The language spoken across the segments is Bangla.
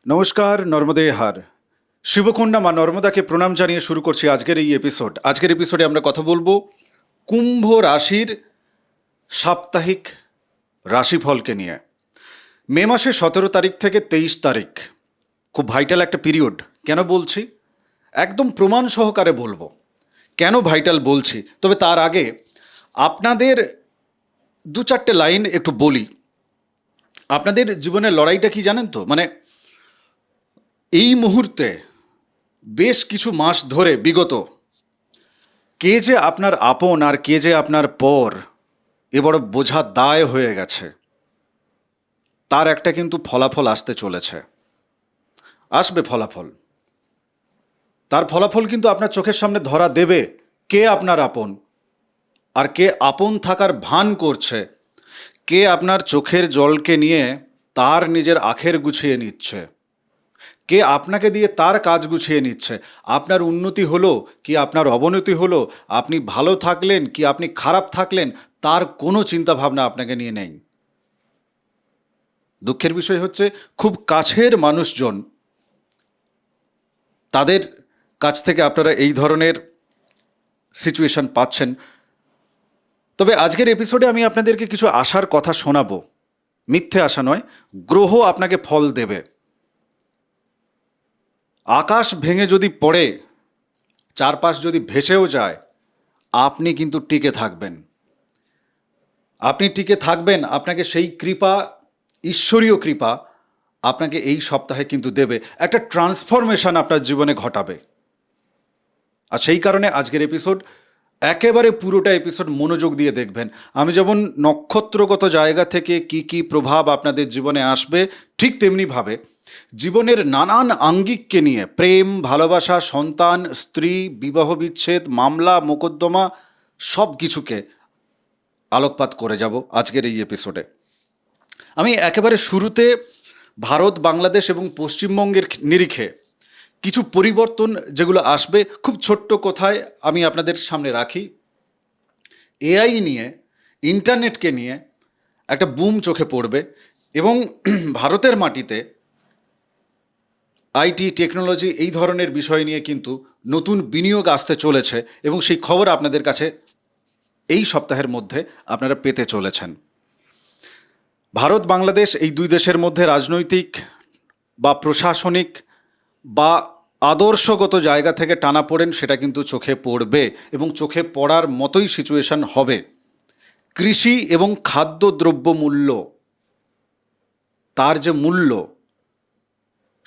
নমস্কার, নর্মদে হার। শিবকুণ্ডা মা নর্মদাকে প্রণাম জানিয়ে শুরু করছি আজকের এই এপিসোড। আজকের এপিসোডে আমরা কথা বলবো কুম্ভ রাশির সাপ্তাহিক রাশিফলকে নিয়ে। মে মাসের 17 তারিখ থেকে 23 তারিখ খুব ভাইটাল একটা পিরিয়ড। কেন বলছি? একদম প্রমাণ সহকারে বলবো কেন ভাইটাল বলছি। তবে তার আগে আপনাদের দু চারটে লাইন একটু বলি। আপনাদের জীবনের লড়াইটা কি জানেন তো? এই মুহূর্তে বেশ কিছু মাস ধরে বিগত কে যে আপনার আপন আর কে যে আপনার পর এ বড় বোঝা দায় হয়ে গেছে। তার একটা কিন্তু ফলাফল আসতে চলেছে, আসবে ফলাফল। তার ফলাফল কিন্তু আপনার চোখের সামনে ধরা দেবে কে আপনার আপন আর কে আপন থাকার ভান করছে, কে আপনার চোখের জলকে নিয়ে তার নিজের আখের গুছিয়ে নিচ্ছে, কে আপনাকে দিয়ে তার কাজ গুছিয়ে নিচ্ছে। আপনার উন্নতি হলো কি আপনার অবনতি হলো, আপনি ভালো থাকলেন কি আপনি খারাপ থাকলেন, তার কোনো চিন্তা ভাবনা আপনাকে নিয়ে নেই। দুঃখের বিষয় হচ্ছে খুব কাছের মানুষজন, তাদের কাছ থেকে আপনারা এই ধরনের সিচুয়েশন পাচ্ছেন। তবে আজকের এপিসোডে আমি আপনাদেরকে কিছু আশার কথা শোনাবো। মিথ্যে আশা নয়, গ্রহ আপনাকে ফল দেবে। আকাশ ভেঙে যদি পড়ে, চারপাশ যদি ভেসেও যায়, আপনি কিন্তু টিকে থাকবেন। আপনি টিকে থাকবেন, আপনাকে সেই কৃপা, ঈশ্বরীয় কৃপা আপনাকে এই সপ্তাহে কিন্তু দেবে। একটা ট্রান্সফরমেশন আপনার জীবনে ঘটাবে। আর সেই কারণে আজকের এপিসোড একেবারে পুরোটা এপিসোড মনোযোগ দিয়ে দেখবেন। আমি যেমন নক্ষত্রগত জায়গা থেকে কি কি প্রভাব আপনাদের জীবনে আসবে, ঠিক তেমনিভাবে জীবনের নানান আঙ্গিককে নিয়ে, প্রেম, ভালোবাসা, সন্তান, স্ত্রী, বিবাহ বিচ্ছেদ, মামলা, মোকদ্দমা, সব কিছুকে আলোকপাত করে যাব আজকের এই এপিসোডে। আমি একেবারে শুরুতে ভারত, বাংলাদেশ এবং পশ্চিমবঙ্গের নিরিখে কিছু পরিবর্তন যেগুলো আসবে খুব ছোট্ট কথায় আমি আপনাদের সামনে রাখি। এআই নিয়ে, ইন্টারনেটকে নিয়ে একটা বুম চোখে পড়বে এবং ভারতের মাটিতে আইটি, টেকনোলজি, এই ধরনের বিষয় নিয়ে কিন্তু নতুন বিনিয়োগ আসতে চলেছে এবং সেই খবর আপনাদের কাছে এই সপ্তাহের মধ্যে আপনারা পেতে চলেছেন। ভারত, বাংলাদেশ এই দুই দেশের মধ্যে রাজনৈতিক বা প্রশাসনিক বা আদর্শগত জায়গা থেকে টানাপোড়েন সেটা কিন্তু চোখে পড়বে এবং চোখে পড়ার মতোই সিচুয়েশন হবে। কৃষি এবং খাদ্যদ্রব্য মূল্য, তার যে মূল্য,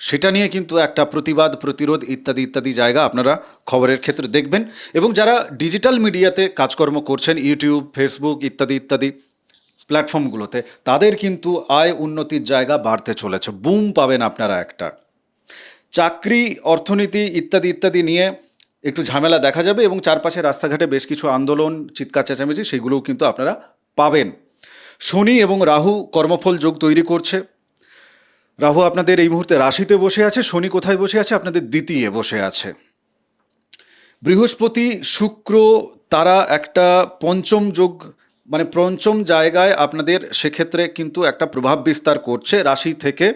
সেটা নিয়ে কিন্তু একটা প্রতিবাদ, প্রতিরোধ ইত্যাদি ইত্যাদি জায়গা আপনারা খবরের ক্ষেত্রে দেখবেন। এবং যারা ডিজিটাল মিডিয়াতে কাজকর্ম করছেন, ইউটিউব, ফেসবুক ইত্যাদি ইত্যাদি প্ল্যাটফর্মগুলোতে, তাদের কিন্তু আয় উন্নতির জায়গা বাড়তে চলেছে। বুম পাবেন আপনারা একটা। চাকরি, অর্থনীতি ইত্যাদি ইত্যাদি নিয়ে একটু ঝামেলা দেখা যাবে এবং চারপাশে রাস্তাঘাটে বেশ কিছু আন্দোলন, চিৎকার চেঁচামেচি, সেগুলোও কিন্তু আপনারা পাবেন। শনি এবং রাহু কর্মফল যোগ তৈরি করছে। রাহু আপনাদের এই মুহূর্তে রাশিতে বসে আছে, শনি কোথায় বসে আছে? আপনাদের দ্বিতীয় বসে আছে। বৃহস্পতি, শুক্র, তারা একটা পঞ্চম যোগ, পঞ্চম জায়গায় আপনাদের সেক্ষেত্রে কিন্তু একটা প্রভাব বিস্তার করছে রাশি থেকে।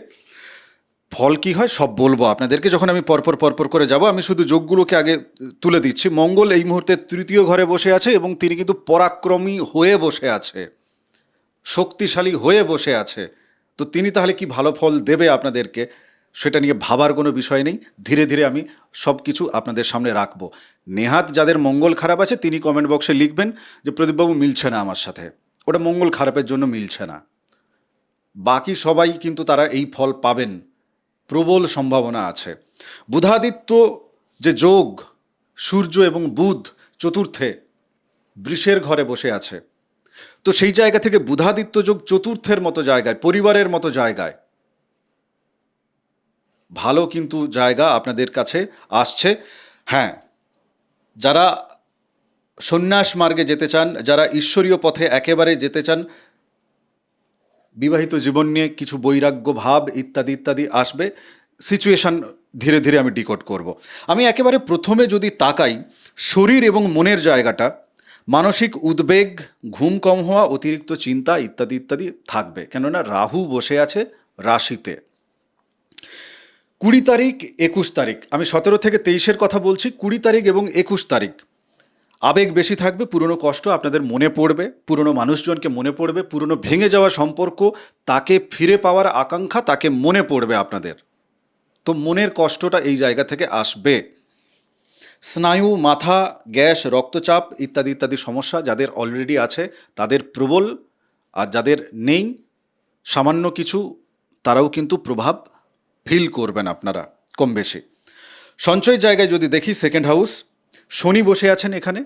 ফল কি হয় সব বলবো আপনাদেরকে যখন আমি পরপর করে যাব। আমি শুধু যোগগুলোকে আগে তুলে দিচ্ছি। মঙ্গল এই মুহূর্তে তৃতীয় ঘরে বসে আছে এবং তিনি কিন্তু পরাক্রমী হয়ে বসে আছে, শক্তিশালী হয়ে বসে আছে। তো তিনি তাহলে কি ভালো ফল দেবে আপনাদেরকে, সেটা নিয়ে ভাবার কোনো বিষয় নেই। ধীরে ধীরে আমি সব কিছু আপনাদের সামনে রাখবো। নেহাত যাদের মঙ্গল খারাপ আছে তিনি কমেন্ট বক্সে লিখবেন যে প্রদীপবাবু মিলছে না আমার সাথে, ওটা মঙ্গল খারাপের জন্য মিলছে না। বাকি সবাই কিন্তু তারা এই ফল পাবেন, প্রবল সম্ভাবনা আছে। বুধাদিত্য যে যোগ, সূর্য এবং বুধ চতুর্থে বৃষের ঘরে বসে আছে, তো সেই জায়গা থেকে বুধাদিত্য যোগ চতুর্থের মতো জায়গায়, পরিবারের মতো জায়গায় ভালো কিন্তু জায়গা আপনাদের কাছে আসছে। হ্যাঁ, যারা সন্ন্যাস মার্গে যেতে চান, যারা ঈশ্বরীয় পথে একেবারে যেতে চান, বিবাহিত জীবন নিয়ে কিছু বৈরাগ্য ভাব ইত্যাদি ইত্যাদি আসবে। সিচুয়েশান ধীরে ধীরে আমি ডিকোড করব। আমি একেবারে প্রথমে যদি তাকাই শরীর এবং মনের জায়গাটা, মানসিক উদ্বেগ, ঘুম কম হওয়া, অতিরিক্ত চিন্তা ইত্যাদি ইত্যাদি থাকবে, কেননা রাহু বসে আছে রাশিতে। 20 তারিখ 21 তারিখ, আমি 17 থেকে 23-এর কথা বলছি। 20 তারিখ এবং 21 তারিখ আবেগ বেশি থাকবে, পুরনো কষ্ট আপনাদের মনে পড়বে, পুরনো মানুষজনকে মনে পড়বে, পুরনো ভেঙে যাওয়া সম্পর্ক, তাকে ফিরে পাওয়ার আকাঙ্ক্ষা, তাকে মনে পড়বে আপনাদের। তো মনের কষ্টটা এই জায়গা থেকে আসবে। স্নায়ু, মাথা, গ্যাস, রক্তচাপ ইত্যাদি ইত্যাদি সমস্যা যাদের অলরেডি আছে তাদের প্রবল, আর যাদের নেই সামান্য কিছু, তারাও কিন্তু প্রভাব ফিল করবেন আপনারা কম বেশি। সঞ্চয়ের জায়গায় যদি দেখি, সেকেন্ড হাউস, শনি বসে আছেন এখানে।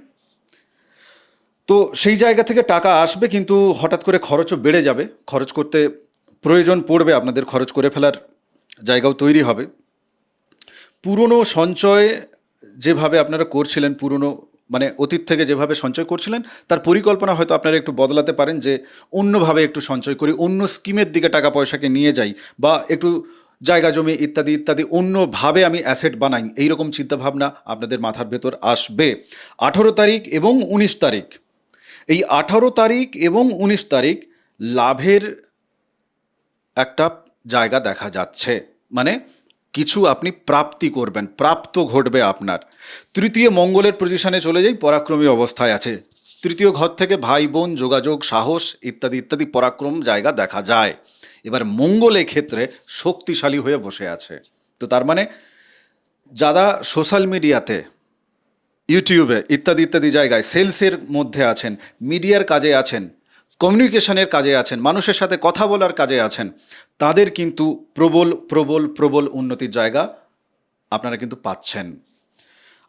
তো সেই জায়গা থেকে টাকা আসবে, কিন্তু হঠাৎ করে খরচও বেড়ে যাবে, খরচ করতে প্রয়োজন পড়বে, আপনাদের খরচ করে ফেলার জায়গাও তৈরি হবে। পুরনো সঞ্চয় যেভাবে আপনারা করছিলেন, পুরনো মানে অতীত থেকে যেভাবে সঞ্চয় করছিলেন, তার পরিকল্পনা হয়তো আপনারা একটু বদলাতে পারেন, যে অন্যভাবে একটু সঞ্চয় করি, অন্য স্কিমের দিকে টাকা পয়সাকে নিয়ে যাই, বা একটু জায়গা জমি ইত্যাদি ইত্যাদি অন্যভাবে আমি অ্যাসেট বানাই, এইরকম চিন্তাভাবনা আপনাদের মাথার ভেতর আসবে। 18 তারিখ এবং 19 তারিখ, এই 18 তারিখ এবং 19 তারিখ লাভের একটা জায়গা দেখা যাচ্ছে, মানে কিছু আপনি প্রাপ্তি করবেন, প্রাপ্ত ঘটবে আপনার। তৃতীয় মঙ্গলের পজিশনে চলে যাই, পরাক্রমী অবস্থায় আছে। তৃতীয় ঘর থেকে ভাই বোন, যোগাযোগ, সাহস ইত্যাদি ইত্যাদি পরাক্রম জায়গা দেখা যায়। এবার মঙ্গল ক্ষেত্রে শক্তিশালী হয়ে বসে আছে। তো তার মানে যারা সোশ্যাল মিডিয়াতে, ইউটিউবে ইত্যাদি ইত্যাদি জায়গায় সেলসের মধ্যে আছেন, মিডিয়ার কাজে আছেন, কমিউনিকেশনের কাজে আছেন, মানুষের সাথে কথা বলার কাজে আছেন, তাদের কিন্তু প্রবল প্রবল প্রবল উন্নতির জায়গা আপনারা কিন্তু পাচ্ছেন।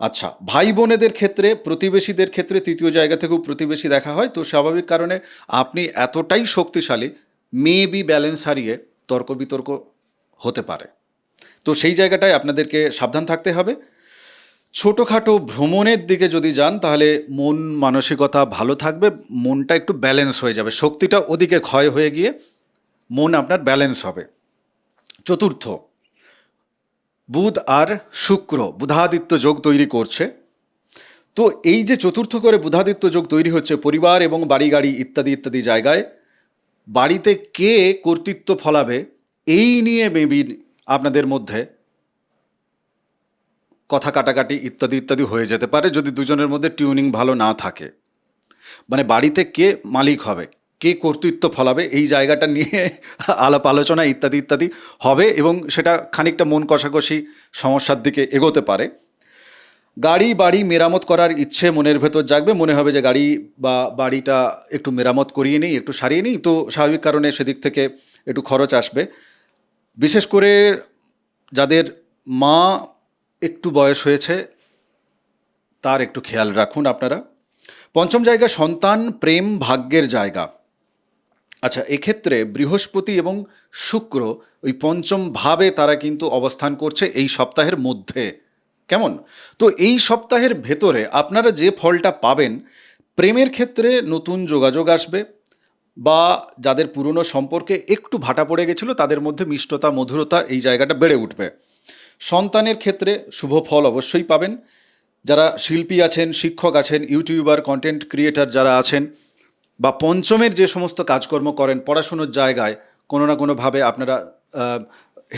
আচ্ছা, ভাই বোনেদের ক্ষেত্রে, প্রতিবেশীদের ক্ষেত্রে তৃতীয় জায়গা থেকেও প্রতিবেশী দেখা হয়, তো স্বাভাবিক কারণে আপনি এতটাই শক্তিশালী, মেবি ব্যালেন্স হারিয়ে তর্ক বিতর্ক হতে পারে। তো সেই জায়গাটায় আপনাদেরকে সাবধান থাকতে হবে। ছোটোখাটো ভ্রমণের দিকে যদি যান, তাহলে মন মানসিকতা ভালো থাকবে, মনটা একটু ব্যালেন্স হয়ে যাবে, শক্তিটা ওদিকে ক্ষয় হয়ে গিয়ে মন আপনার ব্যালেন্স হবে। চতুর্থ, বুধ আর শুক্র বুধাদিত্য যোগ তৈরি করছে। তো এই যে চতুর্থ করে বুধাদিত্য যোগ তৈরি হচ্ছে, পরিবার এবং বাড়ি গাড়ি ইত্যাদি ইত্যাদি জায়গায় বাড়িতে কে কর্তৃত্ব ফলাবে, এই নিয়ে মেবি আপনাদের মধ্যে কথা কাটাকাটি ইত্যাদি ইত্যাদি হয়ে যেতে পারে, যদি দুজনের মধ্যে টিউনিং ভালো না থাকে। মানে বাড়িতে কে মালিক হবে, কে কর্তৃত্ব ফলাবে, এই জায়গাটা নিয়ে আলাপ আলোচনা ইত্যাদি ইত্যাদি হবে, এবং সেটা খানিকটা মন কষাকষি সমস্যার দিকে এগোতে পারে। গাড়ি বাড়ি মেরামত করার ইচ্ছে মনের ভেতর জাগবে, মনে হবে যে গাড়ি বা বাড়িটা একটু মেরামত করিয়ে নিই, একটু সারিয়ে নিই, তো স্বাভাবিক কারণে সেদিক থেকে একটু খরচ আসবে। বিশেষ করে যাদের মা একটু বয়স হয়েছে, তার একটু খেয়াল রাখুন আপনারা। পঞ্চম জায়গা, সন্তান, প্রেম, ভাগ্যের জায়গা। আচ্ছা, এক্ষেত্রে বৃহস্পতি এবং শুক্র ওই পঞ্চম ভাবে তারা কিন্তু অবস্থান করছে এই সপ্তাহের মধ্যে। কেমন? তো এই সপ্তাহের ভেতরে আপনারা যে ফলটা পাবেন, প্রেমের ক্ষেত্রে নতুন যোগাযোগ আসবে, বা যাদের পুরনো সম্পর্কে একটু ভাটা পড়ে গেছিলো তাদের মধ্যে মিষ্টতা, মধুরতা এই জায়গাটা বেড়ে উঠবে। সন্তানের ক্ষেত্রে শুভ ফল অবশ্যই পাবেন। যারা শিল্পী আছেন, শিক্ষক আছেন, ইউটিউবার, কন্টেন্ট ক্রিয়েটার যারা আছেন, বা পঞ্চমের যে সমস্ত কাজকর্ম করেন, পড়াশুনোর জায়গায় কোনো না কোনোভাবে আপনারা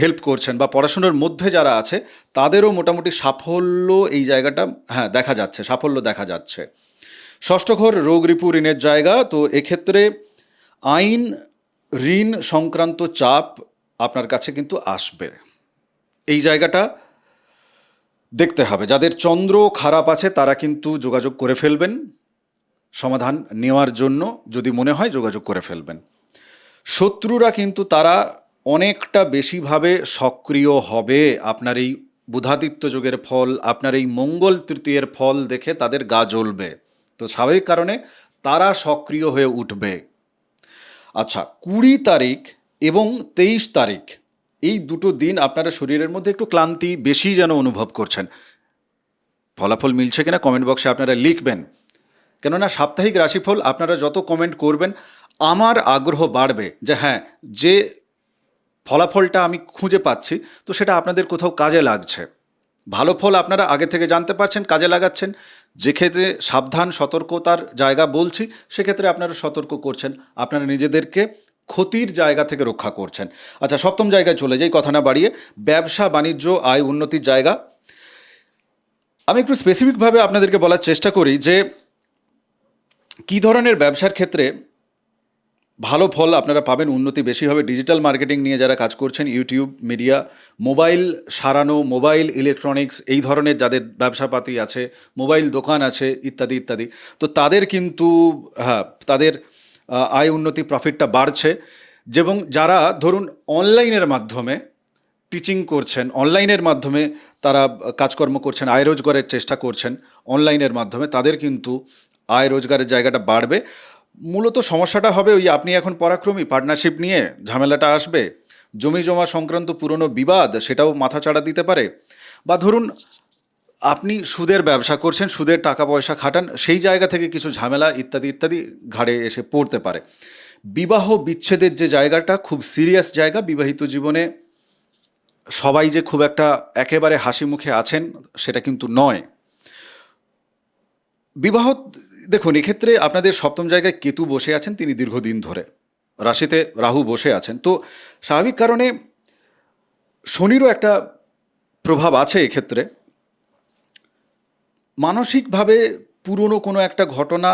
হেল্প করছেন, বা পড়াশুনোর মধ্যে যারা আছে তাদেরও মোটামুটি সাফল্য এই জায়গাটা দেখা যাচ্ছে, সাফল্য দেখা যাচ্ছে। ষষ্ঠ ঘর, রোগ রিপু ঋণের জায়গা। তো এক্ষেত্রে আইন, ঋণ সংক্রান্ত চাপ আপনার কাছে কিন্তু আসবে, এই জায়গাটা দেখতে হবে। যাদের চন্দ্র খারাপ আছে তারা কিন্তু যোগাযোগ করে ফেলবেন, সমাধান নেওয়ার জন্য যদি মনে হয় যোগাযোগ করে ফেলবেন। শত্রুরা কিন্তু তারা অনেকটা বেশিভাবে সক্রিয় হবে আপনার এই বুধাদিত্য যোগের ফল, আপনার এই মঙ্গল তৃতীয়ের ফল দেখে তাদের গা জ্বলবে, তো স্বাভাবিক কারণে তারা সক্রিয় হয়ে উঠবে। আচ্ছা, 20 তারিখ এবং 23 তারিখ এই দুটো দিন আপনারা শরীরের মধ্যে একটু ক্লান্তি বেশি যেন অনুভব করছেন। ফলাফল মিলছে কিনা কমেন্ট বক্সে আপনারা লিখবেন, কেননা সাপ্তাহিক রাশিফল আপনারা যত কমেন্ট করবেন আমার আগ্রহ বাড়বে, যে হ্যাঁ, যে ফলাফলটা আমি খুঁজে পাচ্ছি তো সেটা আপনাদের কোথাও কাজে লাগছে। ভালো ফল আপনারা আগে থেকে জানতে পারছেন, কাজে লাগাচ্ছেন। যে ক্ষেত্রে সাবধান সতর্কতার জায়গা বলছি, সেক্ষেত্রে আপনারা সতর্ক করছেন, আপনারা নিজেদেরকে ক্ষতির জায়গা থেকে রক্ষা করছেন। আচ্ছা, সপ্তম জায়গায় চলে যাই, কথা না বাড়িয়ে। ব্যবসা বাণিজ্য আয় উন্নতির জায়গা। আমি একটু স্পেসিফিকভাবে আপনাদেরকে বলার চেষ্টা করি যে কী ধরনের ব্যবসার ক্ষেত্রে ভালো ফল আপনারা পাবেন, উন্নতি বেশি হবে। ডিজিটাল মার্কেটিং নিয়ে যারা কাজ করছেন, ইউটিউব, মিডিয়া, মোবাইল সারানো, মোবাইল ইলেকট্রনিক্স, এই ধরনের যাদের ব্যবসাপাতি আছে, মোবাইল দোকান আছে, ইত্যাদি ইত্যাদি, তো তাদের কিন্তু হ্যাঁ, তাদের আয় উন্নতি, প্রফিটটা বাড়ছে। এবং যারা ধরুন অনলাইনের মাধ্যমে টিচিং করছেন, অনলাইনের মাধ্যমে তারা কাজকর্ম করছেন, আয় রোজগারের চেষ্টা করছেন অনলাইনের মাধ্যমে, তাদের কিন্তু আয় রোজগারের জায়গাটা বাড়বে। মূলত সমস্যাটা হবে ওই, আপনি এখন পরাক্রমী, পার্টনারশিপ নিয়ে ঝামেলাটা আসবে, জমি জমা সংক্রান্ত পুরনো বিবাদ সেটাও মাথাচাড়া দিতে পারে, বা ধরুন আপনি সুদের ব্যবসা করছেন, সুদের টাকা পয়সা খাটান, সেই জায়গা থেকে কিছু ঝামেলা ইত্যাদি ইত্যাদি ঘাড়ে এসে পড়তে পারে। বিবাহ বিচ্ছেদের যে জায়গাটা খুব সিরিয়াস জায়গা। বিবাহিত জীবনে সবাই যে খুব একটা একেবারে হাসি মুখে আছেন সেটা কিন্তু নয়। বিবাহ, দেখুন এক্ষেত্রে আপনাদের সপ্তম জায়গায় কেতু বসে আছেন, তিনি দীর্ঘদিন ধরে। রাশিতে রাহু বসে আছেন, তো স্বাভাবিক কারণে শনিরও একটা প্রভাব আছে এক্ষেত্রে। মানসিকভাবে পুরনো কোনো একটা ঘটনা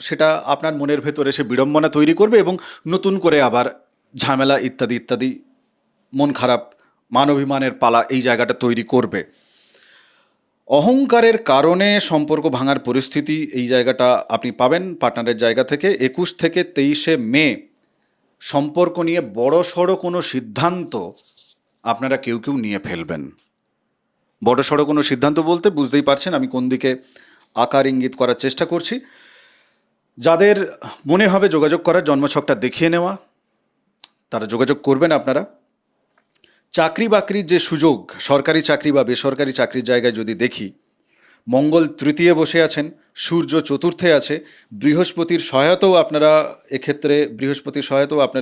সেটা আপনার মনের ভেতরে সে বিড়ম্বনা তৈরি করবে এবং নতুন করে আবার ঝামেলা ইত্যাদি ইত্যাদি, মন খারাপ, মান অভিমানের পালা এই জায়গাটা তৈরি করবে। অহংকারের কারণে সম্পর্ক ভাঙার পরিস্থিতি, এই জায়গাটা আপনি পাবেন পার্টনারের জায়গা থেকে। 21 থেকে 23শে মে সম্পর্ক নিয়ে বড়সড় কোনো সিদ্ধান্ত আপনারা কেউ কেউ নিয়ে ফেলবেন। বড়সড় কোনো সিদ্ধান্ত বলতে বুঝতেই পারছেন আমি কোন দিকে আকার ইঙ্গিত করার চেষ্টা করছি। যাদের মনে হবে যোগাযোগ করার, জন্মছকটা দেখিয়ে নেওয়া, তারা যোগাযোগ করবেন আপনারা। চাকরি বাকরির যে সুযোগ, সরকারি চাকরি বা বেসরকারি চাকরির জায়গায় যদি দেখি, মঙ্গল তৃতীয় বসে আছেন, সূর্য চতুর্থে আছে, বৃহস্পতির সহায়তাও আপনারা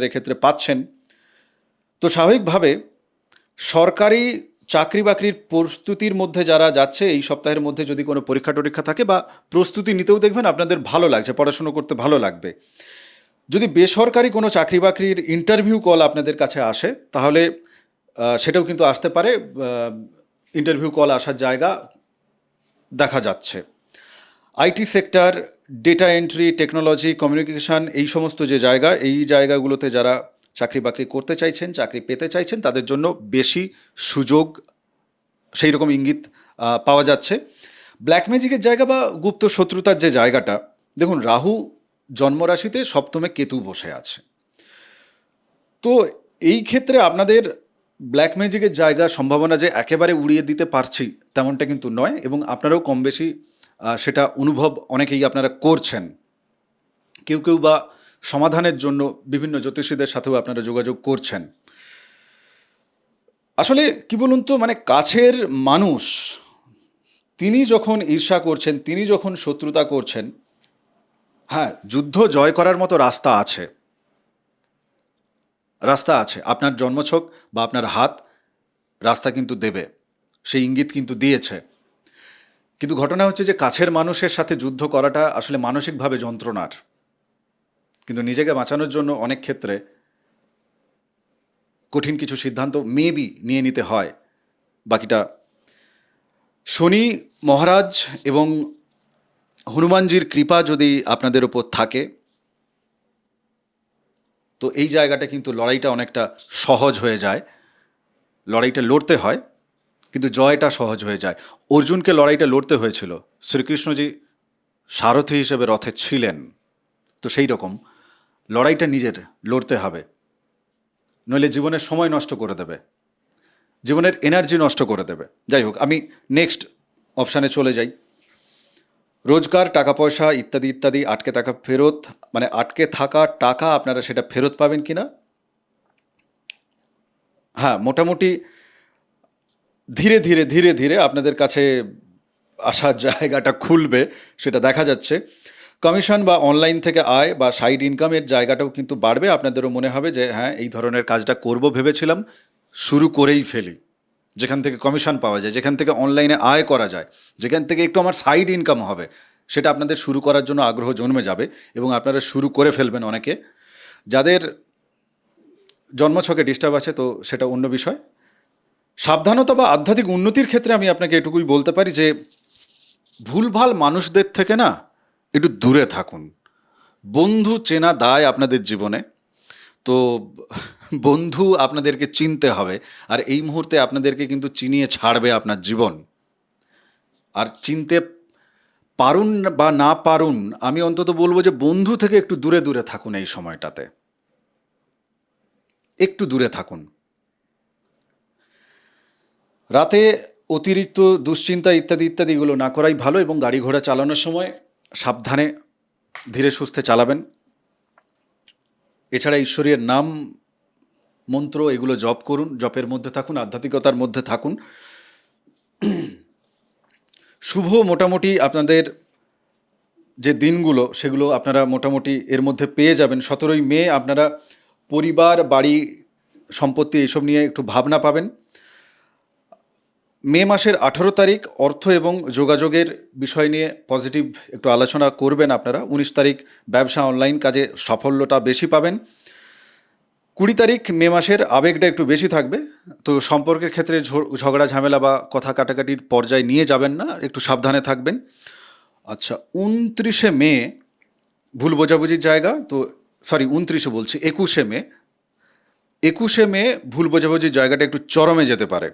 এক্ষেত্রে পাচ্ছেন। তো স্বাভাবিকভাবে সরকারি চাকরি বাকরির প্রস্তুতির মধ্যে যারা যাচ্ছে, এই সপ্তাহের মধ্যে যদি কোনো পরীক্ষা টরীক্ষা থাকে বা প্রস্তুতি নিতেও দেখবেন আপনাদের ভালো লাগছে, পড়াশুনো করতে ভালো লাগবে। যদি বেসরকারি কোনো চাকরি বাকরির ইন্টারভিউ কল আপনাদের কাছে আসে, তাহলে সেটাও কিন্তু আসতে পারে। ইন্টারভিউ কল আসার জায়গা দেখা যাচ্ছে। IT sector, data entry, technology, communication, এই সমস্ত যে জায়গা, এই জায়গাগুলোতে যারা চাকরি বাকরি করতে চাইছেন, চাকরি পেতে চাইছেন, তাদের জন্য বেশি সুযোগ সেই রকম ইঙ্গিত পাওয়া যাচ্ছে। ব্ল্যাক ম্যাজিকের জায়গা বা গুপ্ত শত্রুতার যে জায়গাটা, দেখুন রাহু জন্মরাশিতে, সপ্তমে কেতু বসে আছে। তো এই ক্ষেত্রে আপনাদের ব্ল্যাক ম্যাজিকের জায়গা সম্ভাবনা যে একেবারে উড়িয়ে দিতে পারছি তেমনটা কিন্তু নয়, এবং আপনারাও কম বেশি সেটা অনুভব অনেকেই আপনারা করছেন। কেউ কেউ বা সমাধানের জন্য বিভিন্ন জ্যোতিষীদের সাথেও আপনারা যোগাযোগ করছেন। আসলে কি বলুন তো, মানে কাছের মানুষ তিনি যখন ঈর্ষা করছেন, তিনি যখন শত্রুতা করছেন, হ্যাঁ, যুদ্ধ জয় করার মতো রাস্তা আছে, আপনার জন্মছক বা আপনার হাত রাস্তা কিন্তু দেবে, সেই ইঙ্গিত কিন্তু দিয়েছে। কিন্তু ঘটনা হচ্ছে যে কাছের মানুষের সাথে যুদ্ধ করাটা আসলে মানসিকভাবে যন্ত্রণার, কিন্তু নিজেকে বাঁচানোর জন্য অনেক ক্ষেত্রে কঠিন কিছু সিদ্ধান্ত মেবি নিয়ে নিতে হয়। বাকিটা শনি মহারাজ এবং হনুমানজির কৃপা যদি আপনাদের ওপর থাকে, তো এই জায়গাটা কিন্তু লড়াইটা অনেকটা সহজ হয়ে যায়। লড়াইটা লড়তে হয় কিন্তু জয়টা সহজ হয়ে যায়। অর্জুনকে লড়াইটা লড়তে হয়েছিল, শ্রীকৃষ্ণজি সারথি হিসেবে রথে ছিলেন। তো সেই রকম লড়াইটা নিজের লড়তে হবে, নইলে জীবনের সময় নষ্ট করে দেবে, জীবনের এনার্জি নষ্ট করে দেবে। যাই হোক, আমি নেক্সট অপশানে চলে যাই। রোজগার, টাকা পয়সা ইত্যাদি ইত্যাদি, আটকে থাকা ফেরত, মানে আটকে থাকা টাকা আপনারা সেটা ফেরত পাবেন কি না, হ্যাঁ, মোটামুটি ধীরে ধীরে ধীরে ধীরে আপনাদের কাছে আসার জায়গাটা খুলবে, সেটা দেখা যাচ্ছে। কমিশন বা অনলাইন থেকে আয় বা সাইড ইনকামের জায়গাটাও কিন্তু বাড়বে। আপনাদেরও মনে হবে যে হ্যাঁ, এই ধরনের কাজটা করব ভেবেছিলাম, শুরু করেই ফেলি। যেখান থেকে কমিশন পাওয়া যায়, যেখান থেকে অনলাইনে আয় করা যায়, যেখান থেকে একটু আমার সাইড ইনকাম হবে, সেটা আপনাদের শুরু করার জন্য আগ্রহ জন্মে যাবে এবং আপনারা শুরু করে ফেলবেন অনেকে। যাদের জন্মছকে ডিস্টার্ব আছে, তো সেটা অন্য বিষয়। সাবধানতা বা আধ্যাত্মিক উন্নতির ক্ষেত্রে আমি আপনাকে এটুকুই বলতে পারি যে ভুলভাল মানুষদের থেকে না একটু দূরে থাকুন। বন্ধু চেনা দায় আপনাদের জীবনে। তো বন্ধু আপনাদেরকে চিনতে হবে, আর এই মুহূর্তে আপনাদেরকে কিন্তু চিনিয়ে ছাড়বে আপনার জীবন। আর চিনতে পারুন বা না পারুন, আমি অন্তত বলবো যে বন্ধু থেকে একটু দূরে দূরে থাকুন এই সময়টাতে, একটু দূরে থাকুন। রাতে অতিরিক্ত দুশ্চিন্তা ইত্যাদি ইত্যাদি এগুলো না করাই ভালো, এবং গাড়ি ঘোড়া চালানোর সময় সাবধানে ধীরে সুস্থে চালাবেন। এছাড়া ঈশ্বরের নাম মন্ত্র এগুলো জপ করুন, জপের মধ্যে থাকুন, আধ্যাত্মিকতার মধ্যে থাকুন। শুভ মোটামুটি আপনাদের যে দিনগুলো সেগুলো আপনারা মোটামুটি এর মধ্যে পেয়ে যাবেন। 17ই মে আপনারা পরিবার, বাড়ি, সম্পত্তি এইসব নিয়ে একটু ভাবনা পাবেন। মে মাসের 18 তারিখ অর্থ এবং যোগাযোগের বিষয় নিয়ে পজিটিভ একটু আলোচনা করবেন আপনারা। 19 তারিখ ব্যবসা অনলাইন কাজে সাফল্যটা বেশি পাবেন। 20 তারিখ মে মাসের আবেগটা একটু বেশি থাকবে, তো সম্পর্কের ক্ষেত্রে ঝগড়া ঝামেলা বা কথা কাটাকাটির পর্যায়ে নিয়ে যাবেন না, একটু সাবধানে থাকবেন। আচ্ছা, 29শে মে ভুল বোঝাবুঝির জায়গা, তো সরি 29শে বলছি, 21শে মে ভুল বোঝাবুঝির জায়গাটা একটু চরমে যেতে পারে।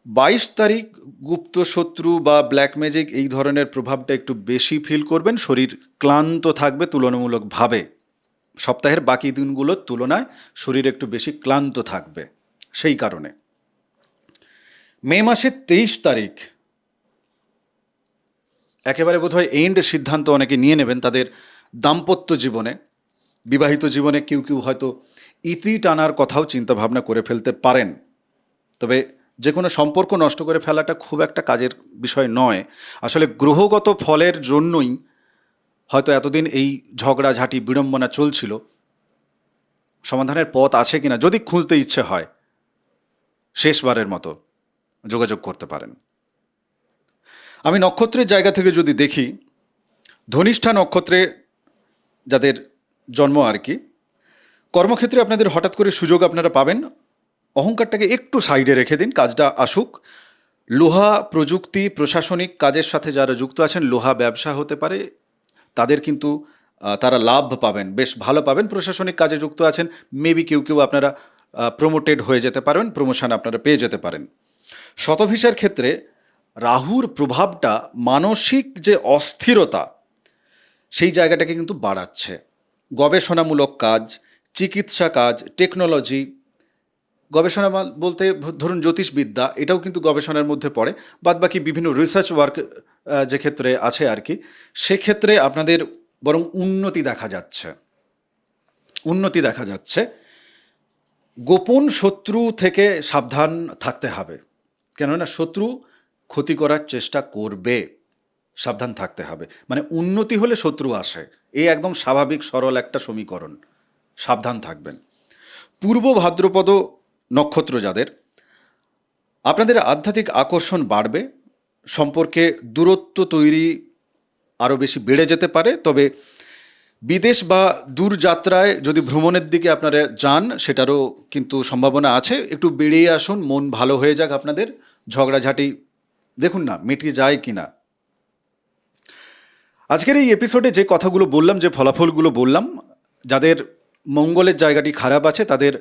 22 তারিখ গুপ্ত শত্রু বা ব্ল্যাক ম্যাজিক এই ধরনের প্রভাবটা একটু বেশি ফিল করবেন। শরীর ক্লান্ত থাকবে তুলনামূলকভাবে, সপ্তাহের বাকি দিনগুলোর তুলনায় শরীর একটু বেশি ক্লান্ত থাকবে সেই কারণে। মে মাসের 23 তারিখ একেবারে বোধহয় এন্ড সিদ্ধান্ত অনেকে নিয়ে নেবেন তাদের দাম্পত্য জীবনে। বিবাহিত জীবনে কেউ কেউ হয়তো ইতি টানার কথাও চিন্তাভাবনা করে ফেলতে পারেন। তবে যে কোনো সম্পর্ক নষ্ট করে ফেলাটা খুব একটা কাজের বিষয় নয়। আসলে গ্রহগত ফলের জন্যই হয়তো এতদিন এই ঝগড়াঝাঁটি বিড়ম্বনা চলছিল। সমাধানের পথ আছে কিনা যদি খুঁজতে ইচ্ছে হয়, শেষবারের মতো যোগাযোগ করতে পারেন। আমি নক্ষত্রের জায়গা থেকে যদি দেখি, ধনিষ্ঠা নক্ষত্রে যাদের জন্ম আর কি, কর্মক্ষেত্রে আপনাদের হঠাৎ করে সুযোগ আপনারা পাবেন। অহংকারটাকে একটু সাইডে রেখে দিন, কাজটা আসুক। লোহা, প্রযুক্তি, প্রশাসনিক কাজের সাথে যারা যুক্ত আছেন, লোহা ব্যবসা হতে পারে, তাদের কিন্তু তারা লাভ পাবেন, বেশ ভালো পাবেন। প্রশাসনিক কাজে যুক্ত আছেন, মেবি কেউ কেউ আপনারা প্রমোটেড হয়ে যেতে পারেন, প্রমোশন আপনারা পেয়ে যেতে পারেন। শতভিসার ক্ষেত্রে রাহুর প্রভাবটা মানসিক যে অস্থিরতা সেই জায়গাটাকে কিন্তু বাড়াচ্ছে। গবেষণামূলক কাজ, চিকিৎসা কাজ, টেকনোলজি, গবেষণা বলতে ধরুন জ্যোতিষবিদ্যা, এটাও কিন্তু গবেষণার মধ্যে পড়ে। বাদবাকি বিভিন্ন রিসার্চ ওয়ার্ক যে ক্ষেত্রে আছে আর কি, সেক্ষেত্রে আপনাদের বরং উন্নতি দেখা যাচ্ছে, উন্নতি দেখা যাচ্ছে। গোপন শত্রু থেকে সাবধান থাকতে হবে, কেননা শত্রু ক্ষতি করার চেষ্টা করবে, সাবধান থাকতে হবে। মানে উন্নতি হলে শত্রু আসে, এই একদম স্বাভাবিক সরল একটা সমীকরণ, সাবধান থাকবেন। পূর্ব ভাদ্রপদ নক্ষত্র যাদের, আপনাদের আধ্যাত্মিক আকর্ষণ বাড়বে, সম্পর্কে দূরত্ব তৈরি আরও বেশি বেড়ে যেতে পারে। তবে বিদেশ বা দূরযাত্রায় যদি ভ্রমণের দিকে আপনারা যান, সেটারও কিন্তু সম্ভাবনা আছে। একটু বেরিয়ে আসুন, মন ভালো হয়ে যাক আপনাদের। ঝগড়াঝাঁটি দেখুন না মিটিয়ে যায় কি না। আজকের এই এপিসোডে যে কথাগুলো বললাম, যে ফলাফলগুলো বললাম, যাদের মঙ্গলের জায়গাটি খারাপ আছে তাদের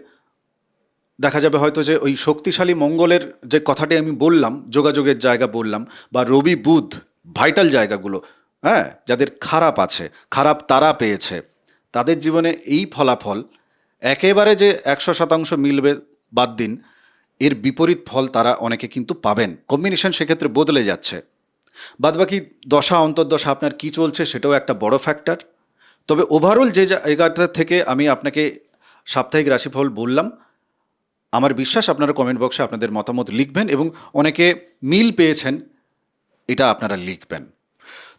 দেখা যাবে হয়তো যে ওই শক্তিশালী মঙ্গলের যে কথাটি আমি বললাম, যোগাযোগের জায়গা বললাম, বা রবি বুধ ভাইটাল জায়গাগুলো, হ্যাঁ, যাদের খারাপ আছে, খারাপ তারা পেয়েছে, তাদের জীবনে এই ফলাফল একেবারে যে 100% মিলবে বাদ দিন, এর বিপরীত ফল তারা অনেকে কিন্তু পাবেন। কম্বিনেশন সেক্ষেত্রে বদলে যাচ্ছে। বাদবাকি দশা অন্তর্দশা আপনার কি চলছে সেটাও একটা বড় ফ্যাক্টর। তবে ওভারঅল যে জায়গাটা থেকে আমি আপনাকে সাপ্তাহিক রাশিফল বললাম, আমার বিশ্বাস আপনারা কমেন্ট বক্সে আপনাদের মতামত লিখবেন, এবং অনেকে মিল পেয়েছেন এটা আপনারা লিখবেন।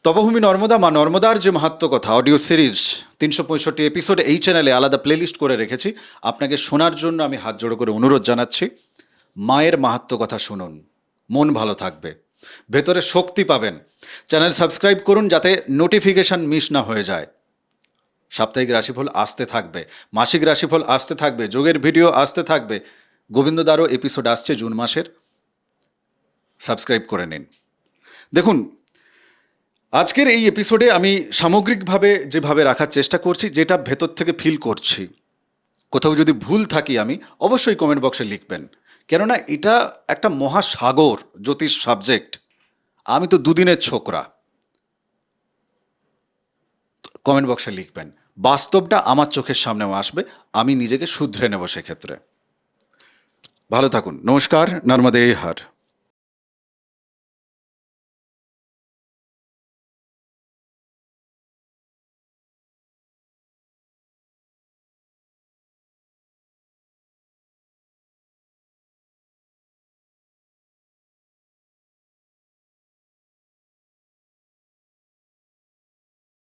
তপভূমি নর্মদা, মা নর্মদার যে মাহাত্ম্য কথা অডিও সিরিজ 365 এপিসোড এই চ্যানেলে আলাদা প্লেলিস্ট করে রেখেছি, আপনাকে শোনার জন্য আমি হাত জোড়ো করে অনুরোধ জানাচ্ছি। মায়ের মাহাত্ম্য কথা শুনুন, মন ভালো থাকবে, ভেতরে শক্তি পাবেন। চ্যানেল সাবস্ক্রাইব করুন যাতে নোটিফিকেশান মিস না হয়ে যায়। সাপ্তাহিক রাশিফল আসতে থাকবে, মাসিক রাশিফল আসতে থাকবে, যোগের ভিডিও আসতে থাকবে। গোবিন্দদারও এপিসোড আসছে জুন মাসের, সাবস্ক্রাইব করে নিন। দেখুন, আজকের এই এপিসোডে আমি সামগ্রিকভাবে যেভাবে রাখার চেষ্টা করছি, যেটা ভেতর থেকে ফিল করছি, কোথাও যদি ভুল থাকি আমি অবশ্যই কমেন্ট বক্সে লিখবেন, কেননা এটা একটা মহাসাগর জ্যোতিষ সাবজেক্ট। আমি তো দুদিনের ছোকরা। কমেন্ট বক্সে লিখবেন, বাস্তবটা আমার চোখের সামনেও আসবে, আমি নিজেকে শুধরে নেব সেক্ষেত্রে। ভালো থাকুন, নমস্কার, নর্মদে হর।